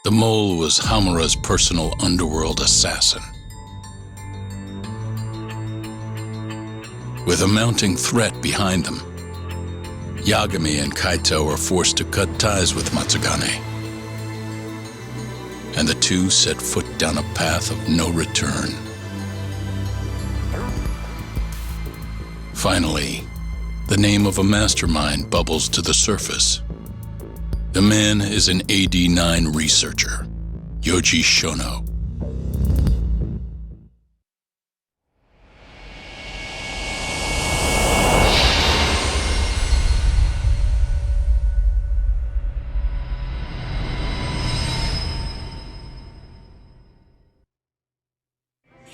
The mole was Hamura's personal underworld assassin. With a mounting threat behind them, Yagami and Kaito were forced to cut ties with Matsugane, and the two set foot down a path of no return. Finally, the name of a mastermind bubbles to the surface. The man is an AD-9 researcher, Yoji Shono.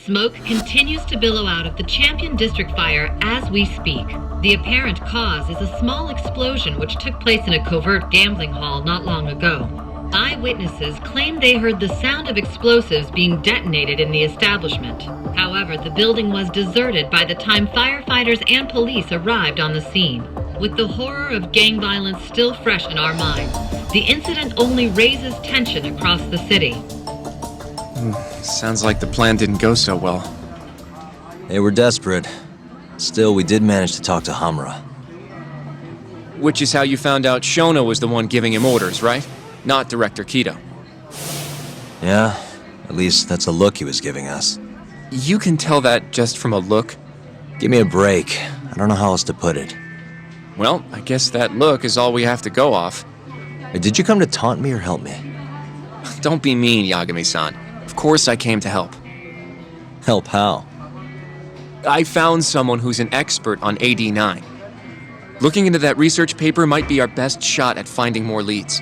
Smoke continues to billow out of the Champion District fire as we speak. The apparent cause is a small explosion which took place in a covert gambling hall not long ago. Eyewitnesses claim they heard the sound of explosives being detonated in the establishment. However, the building was deserted by the time firefighters and police arrived on the scene. With the horror of gang violence still fresh in our minds, the incident only raises tension across the city. Sounds like the plan didn't go so well. They were desperate. Still, we did manage to talk to Hamura. Which is how you found out Shono was the one giving him orders, right? Not Director Kido. Yeah, at least that's a look he was giving us. You can tell that just from a look? Give me a break. I don't know how else to put it. Well, I guess that look is all we have to go off. Hey, did you come to taunt me or help me? Don't be mean, Yagami-san. Of course I came to help. Help how? I found someone who's an expert on AD-9. Looking into that research paper might be our best shot at finding more leads.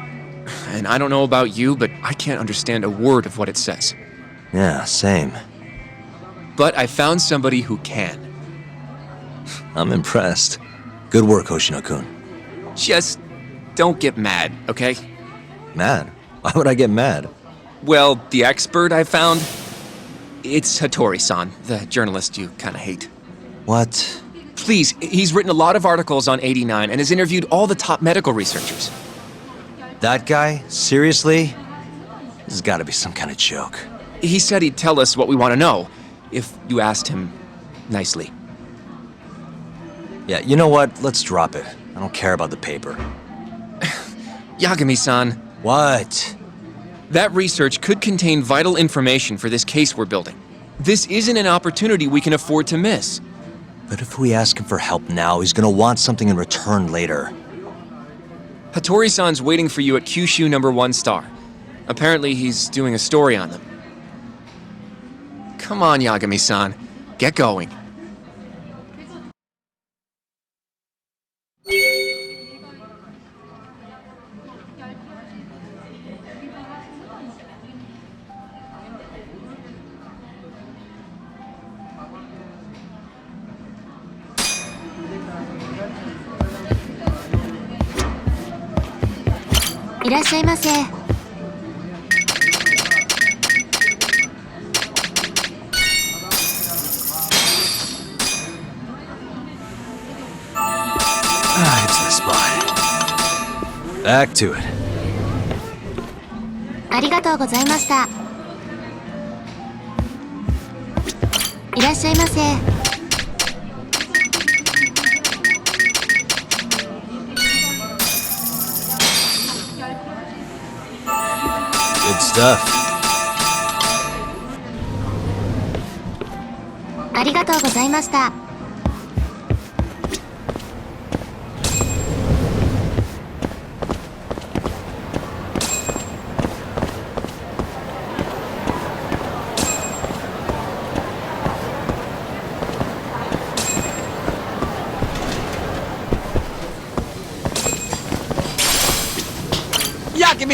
And I don't know about you, but I can't understand a word of what it says. Yeah, same. But I found somebody who can. I'm impressed. Good work, Hoshino-kun. Just don't get mad, okay? Mad? Why would I get mad? Well, the expert I found, it's Hattori-san, the journalist you kinda hate. What? Please, he's written a lot of articles on AD-9 and has interviewed all the top medical researchers. That guy? Seriously? This has gotta be some kind of joke. He said he'd tell us what we want to know, if you asked him nicely. Yeah, you know what? Let's drop it. I don't care about the paper. Yagami-san. What? That research could contain vital information for this case we're building. This isn't an opportunity we can afford to miss. But if we ask him for help now, he's gonna want something in return later. Hattori-san's waiting for you at Kyushu number 1 star. Apparently he's doing a story on them. Come on, Yagami-san. Get going. It's the spot. Back to it. ありがとうございました。いらっしゃいませ。Good stuff. ありがとうございました。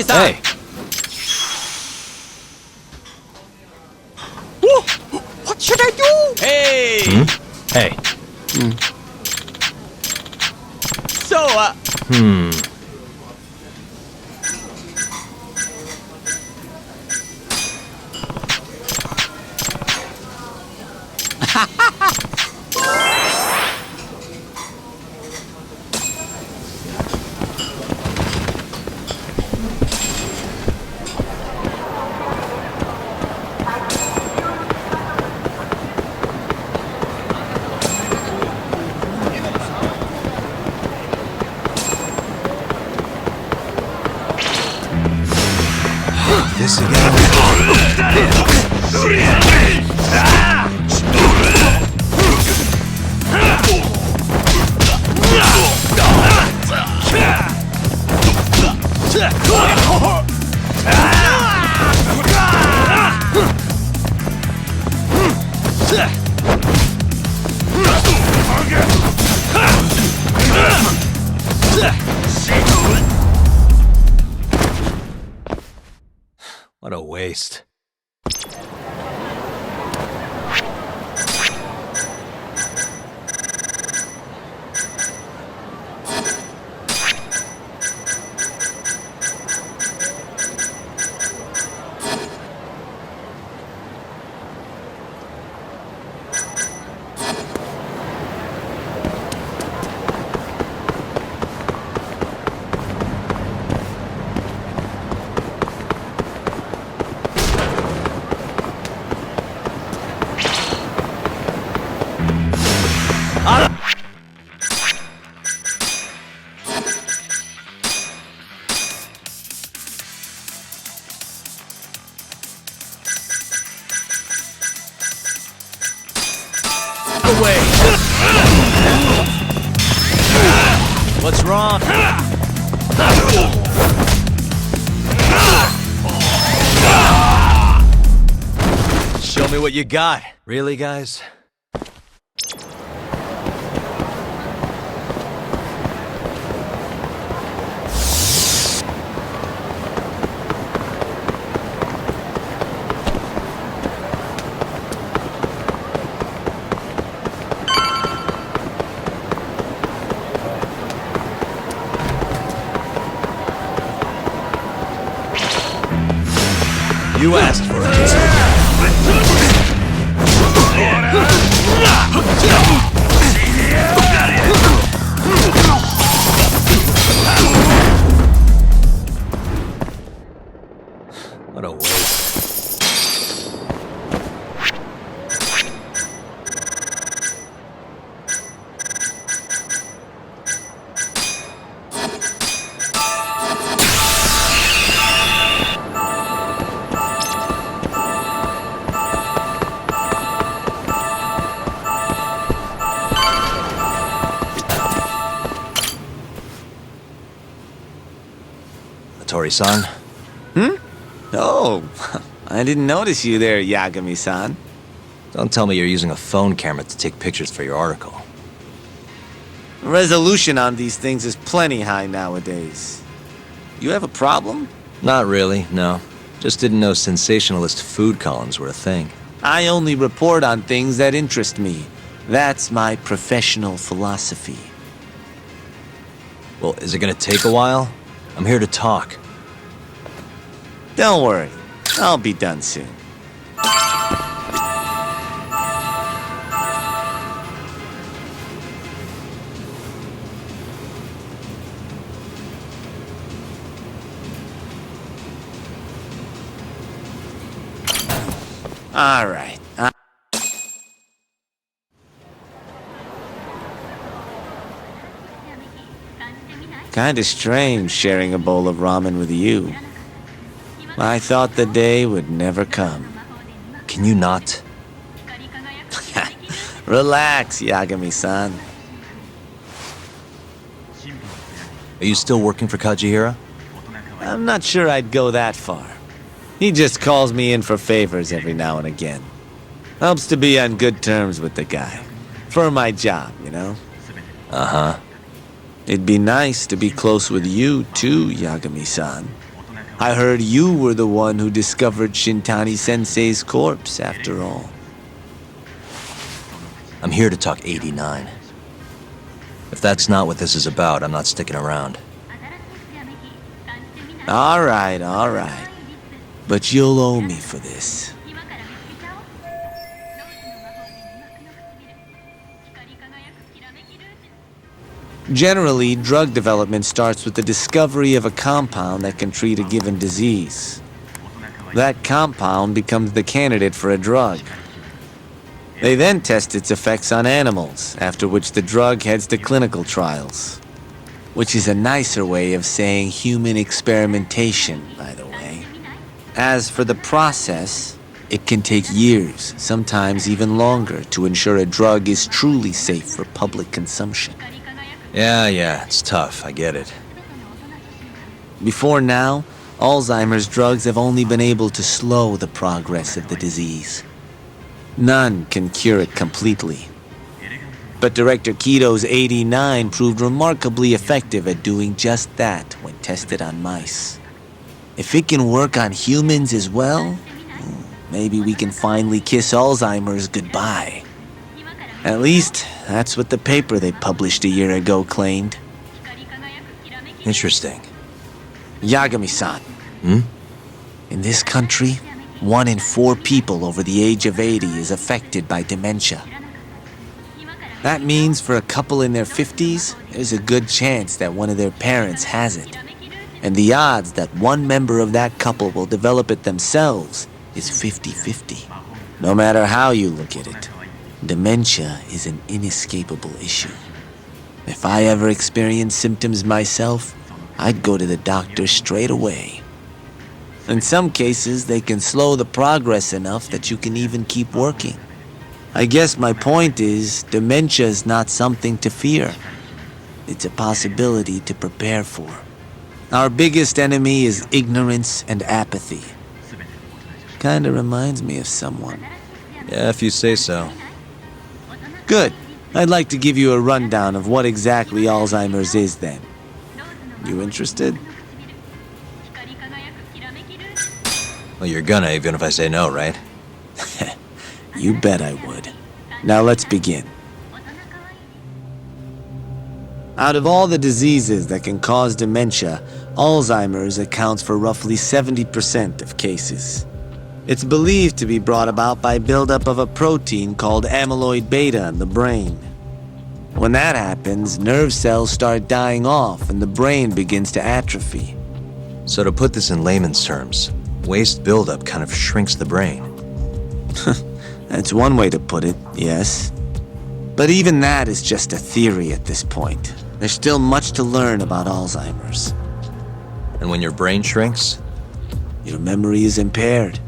Hey! What should I do? Hey! Hey. So, this again. What a waste. What's wrong? Show me what you got. Really, guys? You asked for it. What a waste. Tori-san? Oh, I didn't notice you there, Yagami-san. Don't tell me you're using a phone camera to take pictures for your article. Resolution on these things is plenty high nowadays. You have a problem? Not really, no. Just didn't know sensationalist food columns were a thing. I only report on things that interest me. That's my professional philosophy. Well, is it gonna take a while? I'm here to talk. Don't worry, I'll be done soon. All right. Kinda strange sharing a bowl of ramen with you. I thought the day would never come. Can you not? Relax, Yagami-san. Are you still working for Kajihira? I'm not sure I'd go that far. He just calls me in for favors every now and again. Helps to be on good terms with the guy. For my job, you know? Uh-huh. It'd be nice to be close with you, too, Yagami-san. I heard you were the one who discovered Shintani-sensei's corpse, after all. I'm here to talk 89. If that's not what this is about, I'm not sticking around. All right. But you'll owe me for this. Generally, drug development starts with the discovery of a compound that can treat a given disease. That compound becomes the candidate for a drug. They then test its effects on animals, after which the drug heads to clinical trials. Which is a nicer way of saying human experimentation, by the way. As for the process, it can take years, sometimes even longer, to ensure a drug is truly safe for public consumption. Yeah, it's tough, I get it. Before now, Alzheimer's drugs have only been able to slow the progress of the disease. None can cure it completely. But Director Keto's 89 proved remarkably effective at doing just that when tested on mice. If it can work on humans as well, maybe we can finally kiss Alzheimer's goodbye. At least, that's what the paper they published a year ago claimed. Interesting. Yagami-san. In this country, 1 in 4 people over the age of 80 is affected by dementia. That means for a couple in their 50s, there's a good chance that one of their parents has it. And the odds that one member of that couple will develop it themselves is 50-50. No matter how you look at it, dementia is an inescapable issue. If I ever experienced symptoms myself, I'd go to the doctor straight away. In some cases, they can slow the progress enough that you can even keep working. I guess my point is, dementia is not something to fear. It's a possibility to prepare for. Our biggest enemy is ignorance and apathy. Kinda reminds me of someone. Yeah, if you say so. Good. I'd like to give you a rundown of what exactly Alzheimer's is then. You interested? Well, you're gonna, even if I say no, right? You bet I would. Now let's begin. Out of all the diseases that can cause dementia, Alzheimer's accounts for roughly 70% of cases. It's believed to be brought about by buildup of a protein called amyloid beta in the brain. When that happens, nerve cells start dying off and the brain begins to atrophy. So to put this in layman's terms, waste buildup kind of shrinks the brain. That's one way to put it, yes. But even that is just a theory at this point. There's still much to learn about Alzheimer's. And when your brain shrinks? Your memory is impaired.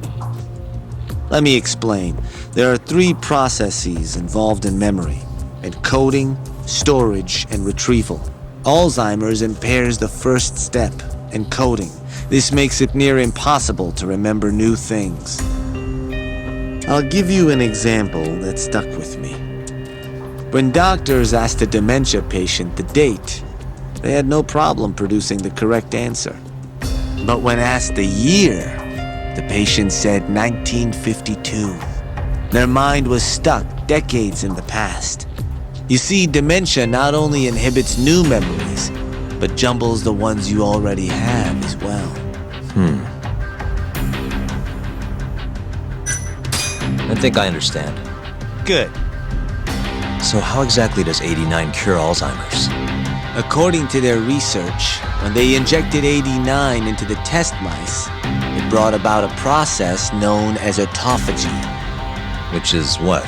Let me explain. There are 3 processes involved in memory: encoding, storage, and retrieval. Alzheimer's impairs the first step, encoding. This makes it near impossible to remember new things. I'll give you an example that stuck with me. When doctors asked a dementia patient the date, they had no problem producing the correct answer. But when asked the year, the patient said 1952. Their mind was stuck decades in the past. You see, dementia not only inhibits new memories, but jumbles the ones you already have as well. I think I understand. Good. So how exactly does 89 cure Alzheimer's? According to their research, when they injected 89 into the test mice, it brought about a process known as autophagy. Which is what?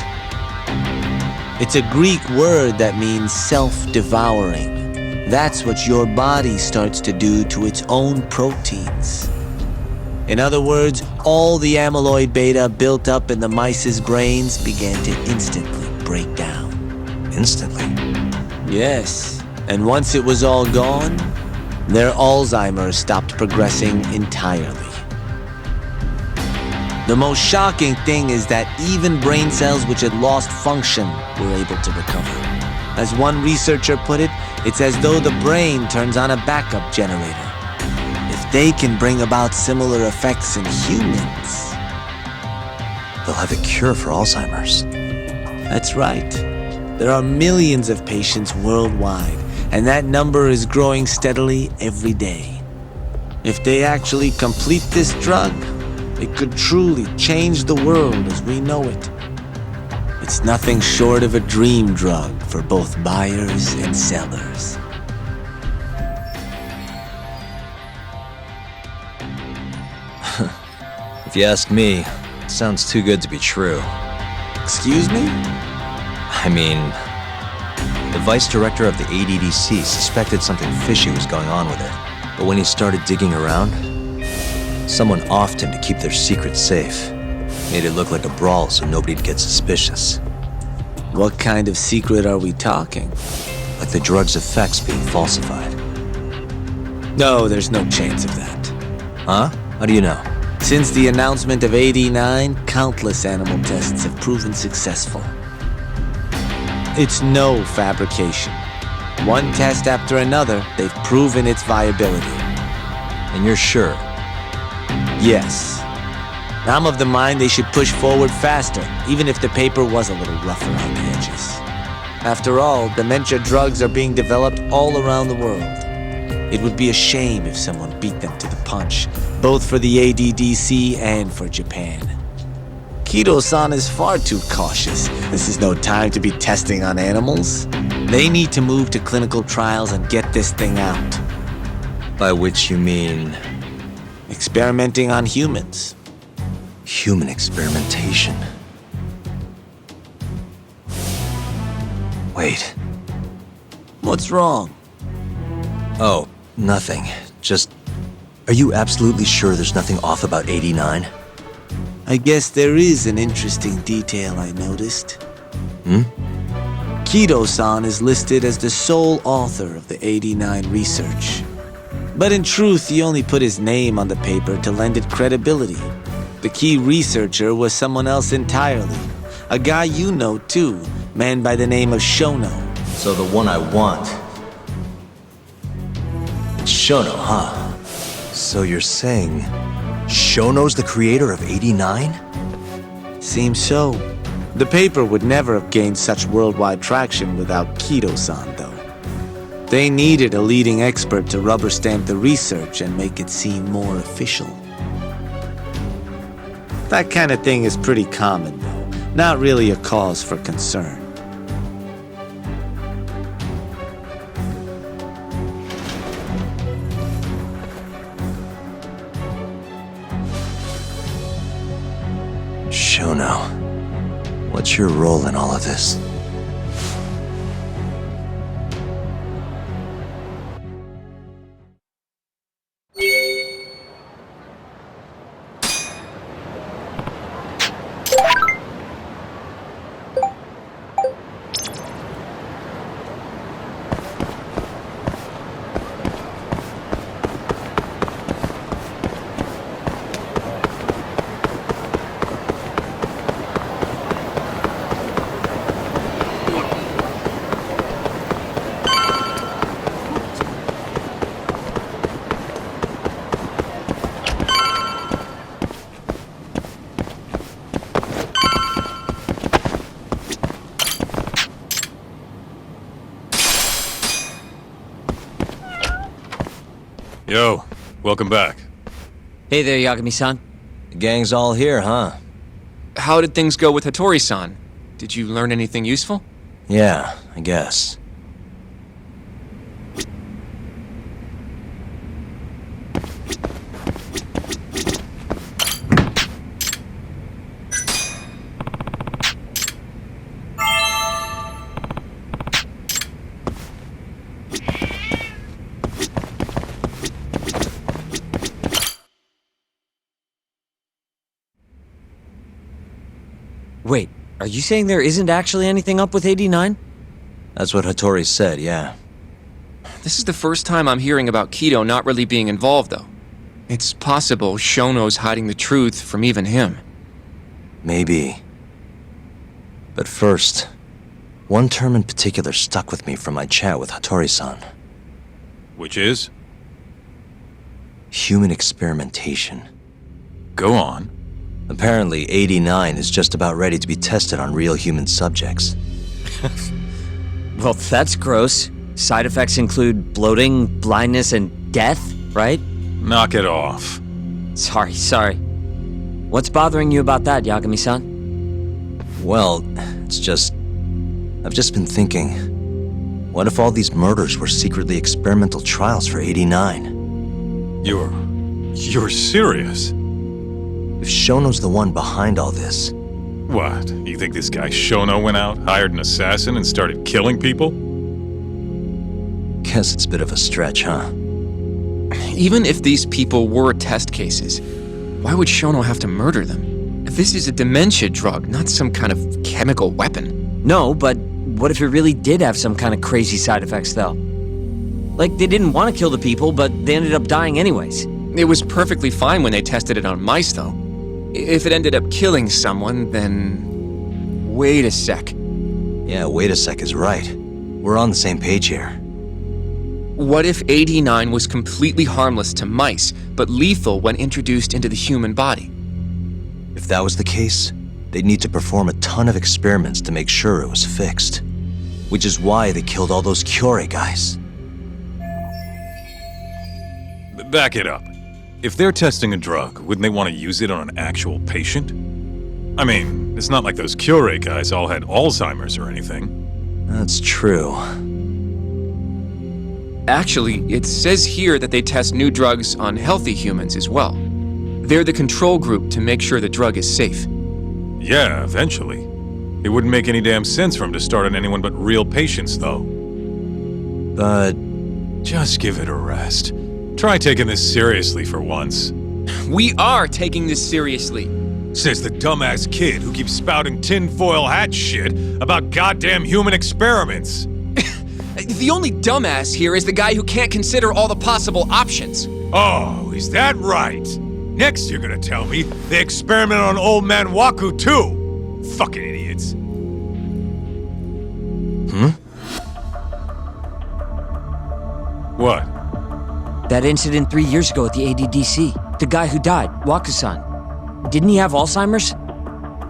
It's a Greek word that means self-devouring. That's what your body starts to do to its own proteins. In other words, all the amyloid beta built up in the mice's brains began to instantly break down. Instantly? Yes, and once it was all gone, their Alzheimer's stopped progressing entirely. The most shocking thing is that even brain cells which had lost function were able to recover. As one researcher put it, it's as though the brain turns on a backup generator. If they can bring about similar effects in humans, They'll have a cure for Alzheimer's. that's right. There are millions of patients worldwide, and that number is growing steadily every day. If they actually complete this drug, it could truly change the world as we know it. It's nothing short of a dream drug for both buyers and sellers. If you ask me, it sounds too good to be true. Excuse me? I mean, the vice director of the ADDC suspected something fishy was going on with it. But when he started digging around, Someone offed him to keep their secret safe. Made it look like a brawl so nobody'd get suspicious. What kind of secret are we talking? Like the drug's effects being falsified. No, there's no chance of that. Huh? How do you know? Since the announcement of 89, countless animal tests have proven successful. It's no fabrication. One test after another, they've proven its viability. And you're sure? Yes. I'm of the mind they should push forward faster, even if the paper was a little rough around the edges. After all, dementia drugs are being developed all around the world. It would be a shame if someone beat them to the punch, both for the ADDC and for Japan. Kido-san is far too cautious. This is no time to be testing on animals. They need to move to clinical trials and get this thing out. By which you mean... Experimenting on humans. human experimentation. Wait. What's wrong? Oh, nothing. Just... Are you absolutely sure there's nothing off about 89? I guess there is an interesting detail I noticed. Kido-san is listed as the sole author of the 89 research. But in truth, he only put his name on the paper to lend it credibility. The key researcher was someone else entirely. A guy you know too, man by the name of Shono. So the one I want... It's Shono, huh? So you're saying... Shono's the creator of 89? Seems so. The paper would never have gained such worldwide traction without Kido-san, though. They needed a leading expert to rubber stamp the research and make it seem more official. That kind of thing is pretty common, though. Not really a cause for concern. Shono, what's your role in all of this? Yo, welcome back. Hey there, Yagami-san. The gang's all here, huh? How did things go with Hattori-san? Did you learn anything useful? Yeah, I guess. Wait, are you saying there isn't actually anything up with 89? That's what Hattori said, yeah. This is the first time I'm hearing about Kido not really being involved, though. It's possible Shono's hiding the truth from even him. Maybe. But first, one term in particular stuck with me from my chat with Hattori-san. Which is? Human experimentation. Go on. Apparently, 89 is just about ready to be tested on real human subjects. Well, that's gross. Side effects include bloating, blindness, and death, right? Knock it off. Sorry. What's bothering you about that, Yagami-san? Well, it's just... I've just been thinking... What if all these murders were secretly experimental trials for 89? You're serious? If Shono's the one behind all this... What? You think this guy Shono went out, hired an assassin, and started killing people? Guess it's a bit of a stretch, huh? Even if these people were test cases, why would Shono have to murder them? This is a dementia drug, not some kind of chemical weapon. No, but what if it really did have some kind of crazy side effects, though? Like, they didn't want to kill the people, but they ended up dying anyways. It was perfectly fine when they tested it on mice, though. If it ended up killing someone, then... Wait a sec. Yeah, wait a sec is right. We're on the same page here. What if AD9 was completely harmless to mice, but lethal when introduced into the human body? If that was the case, they'd need to perform a ton of experiments to make sure it was fixed. Which is why they killed all those Kyorei guys. Back it up. If they're testing a drug, wouldn't they want to use it on an actual patient? I mean, it's not like those Kyorei guys all had Alzheimer's or anything. That's true. Actually, it says here that they test new drugs on healthy humans as well. They're the control group to make sure the drug is safe. Yeah, eventually. It wouldn't make any damn sense for them to start on anyone but real patients, though. But... Just give it a rest. Try taking this seriously for once. We are taking this seriously. Says the dumbass kid who keeps spouting tinfoil hat shit about goddamn human experiments. The only dumbass here is the guy who can't consider all the possible options. Oh, is that right? Next you're gonna tell me they experiment on old man Waku too. Fucking idiots. What? That incident 3 years ago at the ADDC. The guy who died, Waku-san. Didn't he have Alzheimer's?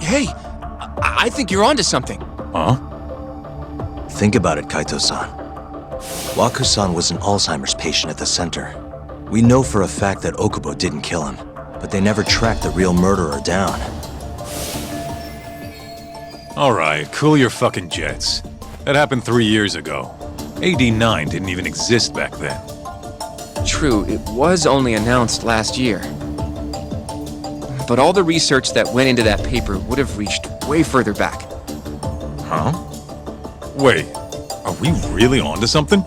Hey, I think you're onto something. Huh? Think about it, Kaito-san. Waku-san was an Alzheimer's patient at the center. We know for a fact that Okubo didn't kill him, but they never tracked the real murderer down. Alright, cool your fucking jets. That happened 3 years ago. AD9 didn't even exist back then. True, it was only announced last year. But all the research that went into that paper would have reached way further back. Huh? Wait, are we really onto something?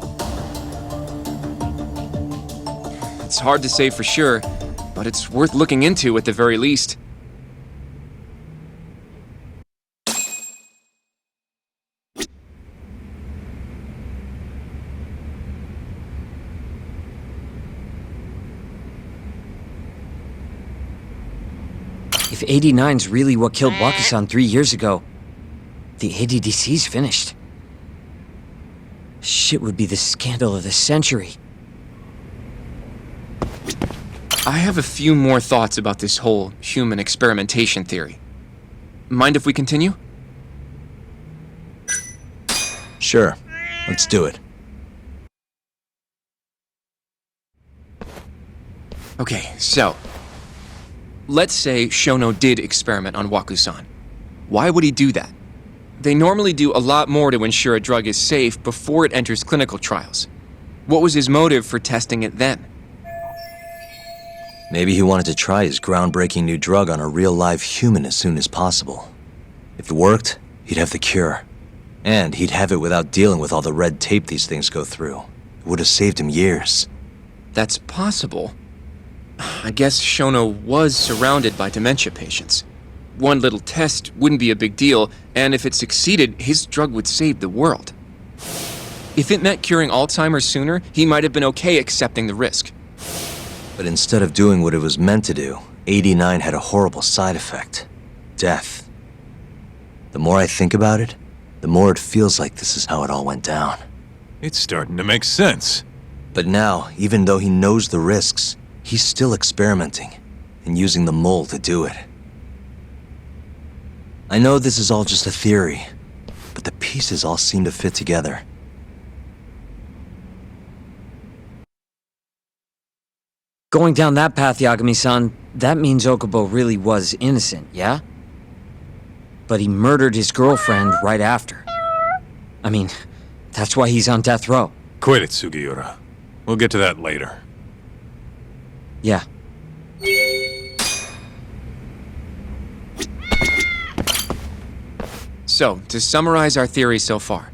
It's hard to say for sure, but it's worth looking into at the very least. If 89's really what killed Waku-san 3 years ago, the ADDC's finished. Shit would be the scandal of the century. I have a few more thoughts about this whole human experimentation theory. Mind if we continue? Sure, let's do it. Okay, so... let's say Shono did experiment on Waku-san. Why would he do that? They normally do a lot more to ensure a drug is safe before it enters clinical trials. What was his motive for testing it then? Maybe he wanted to try his groundbreaking new drug on a real live human as soon as possible. If it worked, he'd have the cure. And he'd have it without dealing with all the red tape these things go through. It would have saved him years. That's possible. I guess Shono was surrounded by dementia patients. One little test wouldn't be a big deal, and if it succeeded, his drug would save the world. If it meant curing Alzheimer's sooner, he might have been okay accepting the risk. But instead of doing what it was meant to do, 89 had a horrible side effect. Death. The more I think about it, the more it feels like this is how it all went down. It's starting to make sense. But now, even though he knows the risks, he's still experimenting, and using the mole to do it. I know this is all just a theory, but the pieces all seem to fit together. Going down that path, Yagami-san, that means Okubo really was innocent, yeah? But he murdered his girlfriend right after. I mean, that's why he's on death row. Quit it, Sugiura. We'll get to that later. Yeah. So, to summarize our theory so far.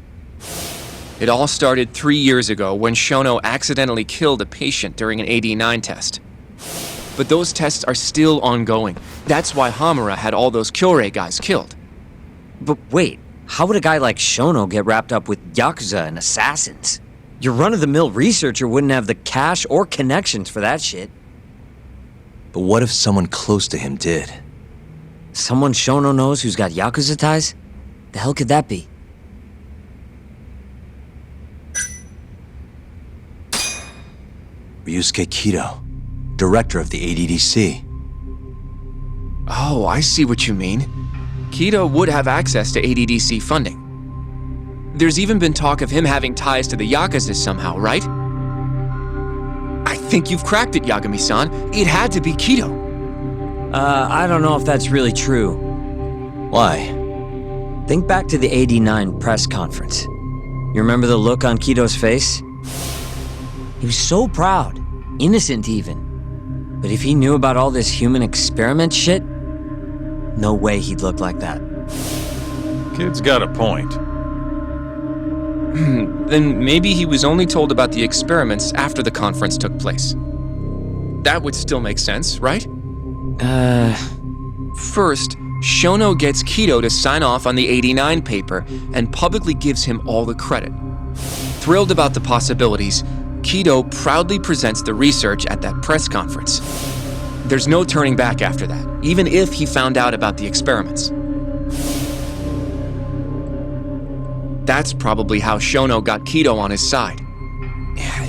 It all started 3 years ago when Shono accidentally killed a patient during an AD9 test. But those tests are still ongoing. That's why Hamura had all those Kyorei guys killed. But wait, how would a guy like Shono get wrapped up with Yakuza and assassins? Your run-of-the-mill researcher wouldn't have the cash or connections for that shit. But what if someone close to him did? Someone Shono knows who's got Yakuza ties? The hell could that be? Ryusuke Kido, director of the ADDC. Oh, I see what you mean. Kido would have access to ADDC funding. There's even been talk of him having ties to the Yakuza somehow, right? I think you've cracked it, Yagami-san. It had to be Kido. I don't know if that's really true. Why? Think back to the '89 press conference. You remember the look on Kido's face? He was so proud, innocent even. But if he knew about all this human experiment shit, no way he'd look like that. Kid's got a point. Then maybe he was only told about the experiments after the conference took place. That would still make sense, right? First, Shono gets Kido to sign off on the '89 paper and publicly gives him all the credit. Thrilled about the possibilities, Kido proudly presents the research at that press conference. There's no turning back after that, even if he found out about the experiments. That's probably how Shono got Kido on his side.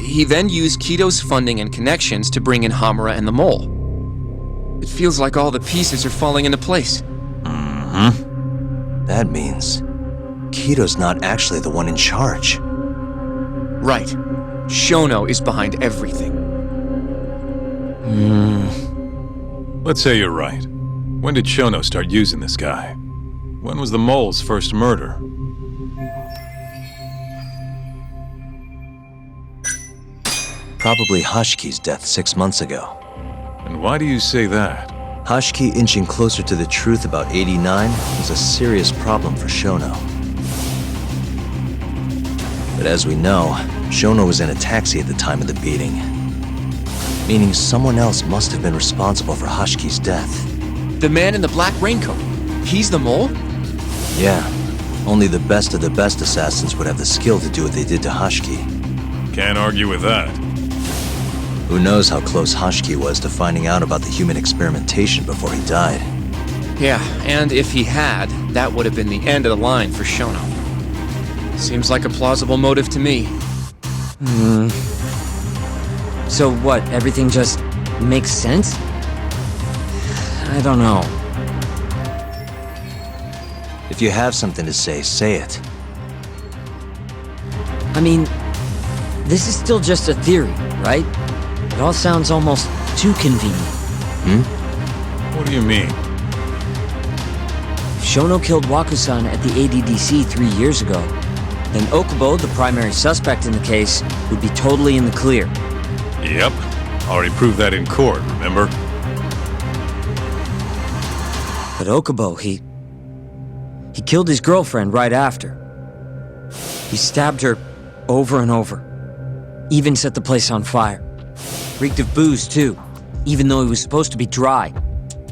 He then used Kido's funding and connections to bring in Hamura and the Mole. It feels like all the pieces are falling into place. That means Kido's not actually the one in charge. Right. Shono is behind everything. Let's say you're right. When did Shono start using this guy? When was the Mole's first murder? Probably Hashiki's death 6 months ago. And why do you say that? Hashiki inching closer to the truth about 89 was a serious problem for Shono. But as we know, Shono was in a taxi at the time of the beating. Meaning someone else must have been responsible for Hashiki's death. The man in the black raincoat. He's the Mole? Yeah. Only the best of the best assassins would have the skill to do what they did to Hashiki. Can't argue with that. Who knows how close Hashiki was to finding out about the human experimentation before he died. Yeah, and if he had, that would have been the end of the line for Shono. Seems like a plausible motive to me. So what, everything just makes sense? I don't know. If you have something to say it. I mean, this is still just a theory, right? It all sounds almost too convenient. What do you mean? If Shono killed Wakusan at the ADDC 3 years ago, then Okubo, the primary suspect in the case, would be totally in the clear. Yep. Already proved that in court, remember? But Okubo, he killed his girlfriend right after. He stabbed her over and over. Even set the place on fire. Reeked of booze, too, even though he was supposed to be dry.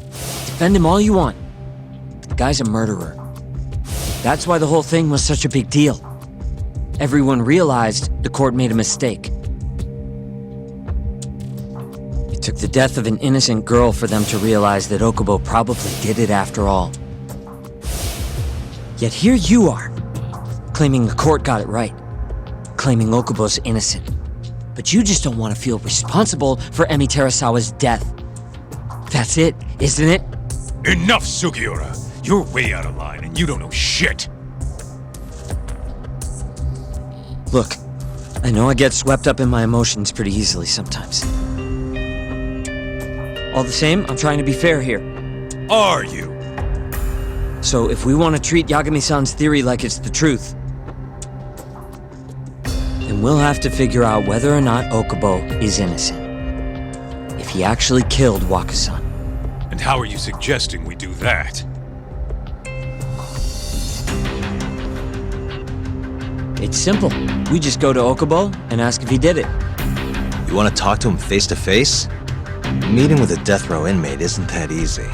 Defend him all you want, but the guy's a murderer. That's why the whole thing was such a big deal. Everyone realized the court made a mistake. It took the death of an innocent girl for them to realize that Okubo probably did it after all. Yet here you are, claiming the court got it right, claiming Okubo's innocent. But you just don't want to feel responsible for Emi Terasawa's death. That's it, isn't it? Enough, Sugiura! You're way out of line and you don't know shit! Look, I know I get swept up in my emotions pretty easily sometimes. All the same, I'm trying to be fair here. Are you? So if we want to treat Yagami-san's theory like it's the truth, then we'll have to figure out whether or not Okubo is innocent. If he actually killed Wakusan. And how are you suggesting we do that? It's simple. We just go to Okubo and ask if he did it. You want to talk to him face to face? Meeting with a death row inmate isn't that easy.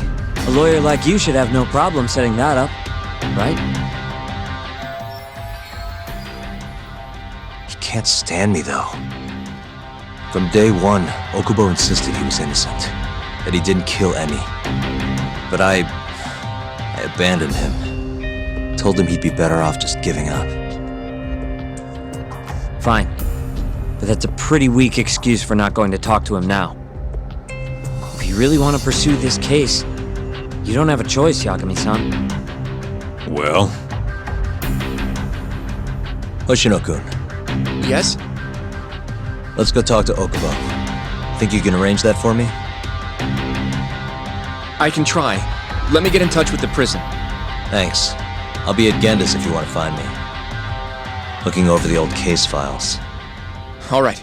A lawyer like you should have no problem setting that up, right? He can't stand me, though. From day one, Okubo insisted he was innocent, that he didn't kill Emi. But I abandoned him. Told him he'd be better off just giving up. Fine. But that's a pretty weak excuse for not going to talk to him now. If you really want to pursue this case, you don't have a choice, Yagami-san. Well? Hoshino-kun, Yes? let's go talk to Okubo. Think you can arrange that for me? I can try. Let me get in touch with the prison. Thanks. I'll be at Genda's if you want to find me. Looking over the old case files. All right.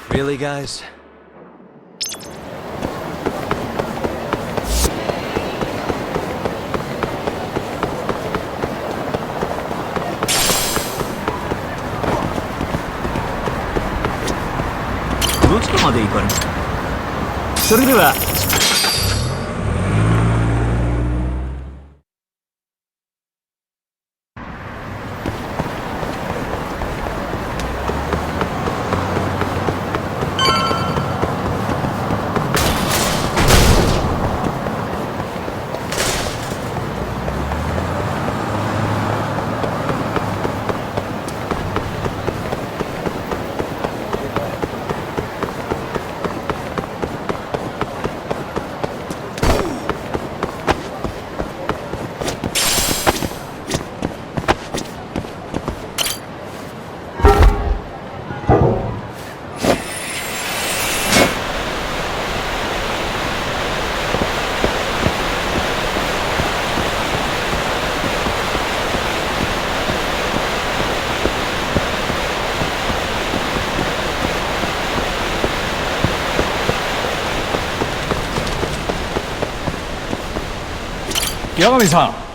Really, guys? Yagami-san!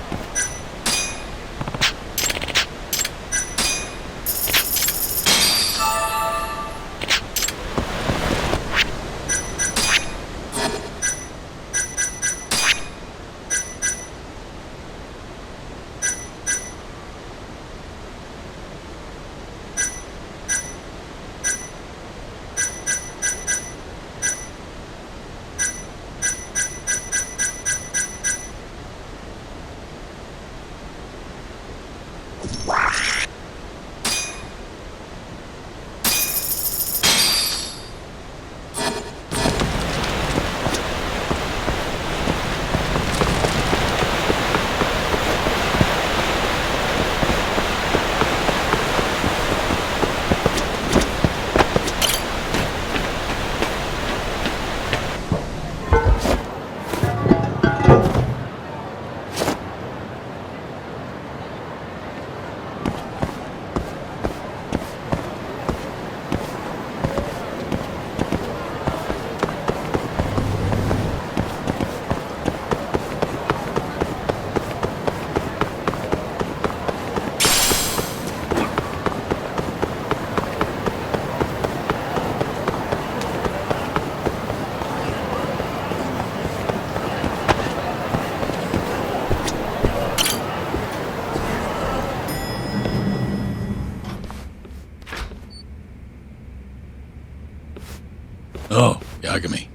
Oh, Yagami.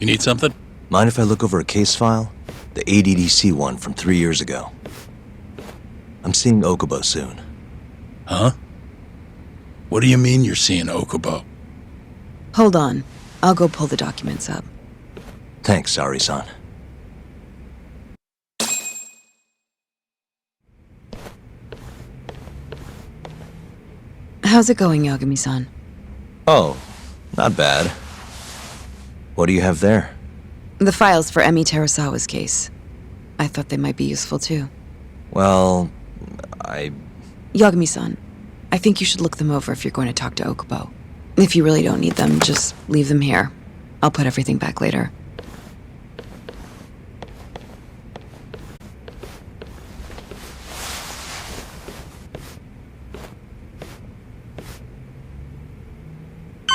You need something? Mind if I look over a case file? The ADDC one from 3 years ago. I'm seeing Okubo soon. Huh? What do you mean you're seeing Okubo? Hold on. I'll go pull the documents up. Thanks, Sari-san. How's it going, Yagami-san? Oh, not bad. What do you have there? The files for Emi Terasawa's case. I thought they might be useful too. Well, Yagami-san, I think you should look them over if you're going to talk to Okubo. If you really don't need them, just leave them here. I'll put everything back later.